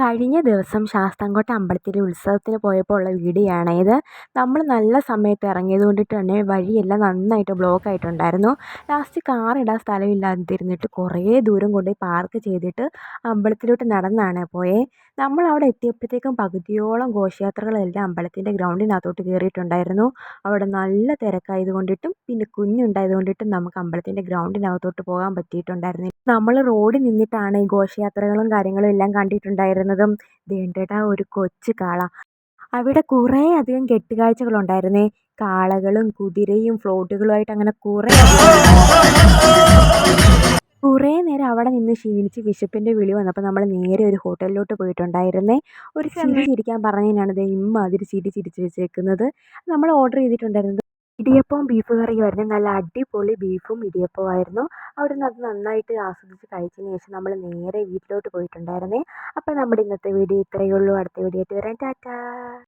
കഴിഞ്ഞ ദിവസം ശാസ്താംകോട്ട അമ്പലത്തിലെ ഉത്സവത്തിന് പോയപ്പോൾ ഉള്ള വീഡിയോ ആണ് ഇത്. നമ്മൾ നല്ല സമയത്ത് ഇറങ്ങിയത് കൊണ്ടിട്ട് തന്നെ വഴിയെല്ലാം നന്നായിട്ട് ബ്ലോക്ക് ആയിട്ടുണ്ടായിരുന്നു. ലാസ്റ്റ് കാർ ഇടാൻ സ്ഥലമില്ലാതിരുന്നിട്ട് കുറേ ദൂരം കൊണ്ടുപോയി പാർക്ക് ചെയ്തിട്ട് അമ്പലത്തിലോട്ട് നടന്നാണ് പോയേ. നമ്മൾ അവിടെ എത്തിയപ്പോഴത്തേക്കും പകുതിയോളം ഘോഷയാത്രകളെല്ലാം അമ്പലത്തിൻ്റെ ഗ്രൗണ്ടിനകത്തോട്ട് കയറിയിട്ടുണ്ടായിരുന്നു. അവിടെ നല്ല തിരക്കായത് കൊണ്ടിട്ടും പിന്നെ കുഞ്ഞുണ്ടായത് കൊണ്ടിട്ടും നമുക്ക് അമ്പലത്തിൻ്റെ ഗ്രൗണ്ടിനകത്തോട്ട് പോകാൻ പറ്റിയിട്ടുണ്ടായിരുന്നില്ല. നമ്മൾ റോഡിൽ നിന്നിട്ടാണ് ഈ ഘോഷയാത്രകളും കാര്യങ്ങളും എല്ലാം കണ്ടിട്ടുണ്ടായിരുന്നതും. ദേണ്ടടാ ഒരു കൊച്ചു കാള. അവിടെ കുറേ അധികം കെട്ടുകാഴ്ചകളുണ്ടായിരുന്നേ. കാളകളും കുതിരയും ഫ്ലോട്ടുകളുമായിട്ട് അങ്ങനെ കുറേ നേരം അവിടെ നിന്ന് ക്ഷീണിച്ച് വിശപ്പിൻ്റെ വിളി വന്നപ്പോൾ നമ്മൾ നേരെ ഒരു ഹോട്ടലിലോട്ട് പോയിട്ടുണ്ടായിരുന്നേ. ഒരു ചിരി ചിരിക്കാൻ പറഞ്ഞതിനാണ് ദേ ഇമ്മാതിരി ചിരി ചിരിച്ച് വെച്ചേക്കുന്നത്. നമ്മൾ ഓർഡർ ചെയ്തിട്ടുണ്ടായിരുന്നത് ഇടിയപ്പവും ബീഫ് കറിയുമായിരുന്നു. നല്ല അടിപൊളി ബീഫും ഇടിയപ്പവും ആയിരുന്നു. അവിടെ നിന്ന് അത് നന്നായിട്ട് ആസ്വദിച്ച് കഴിച്ചതിന് ശേഷം നമ്മൾ നേരെ വീട്ടിലോട്ട് പോയിട്ടുണ്ടായിരുന്നേ. അപ്പോൾ നമ്മുടെ ഇന്നത്തെ വീഡിയോ ഇത്രയേ ഉള്ളൂ. അടുത്ത വീഡിയോ ആയിട്ട് വരാം. ടാറ്റാ.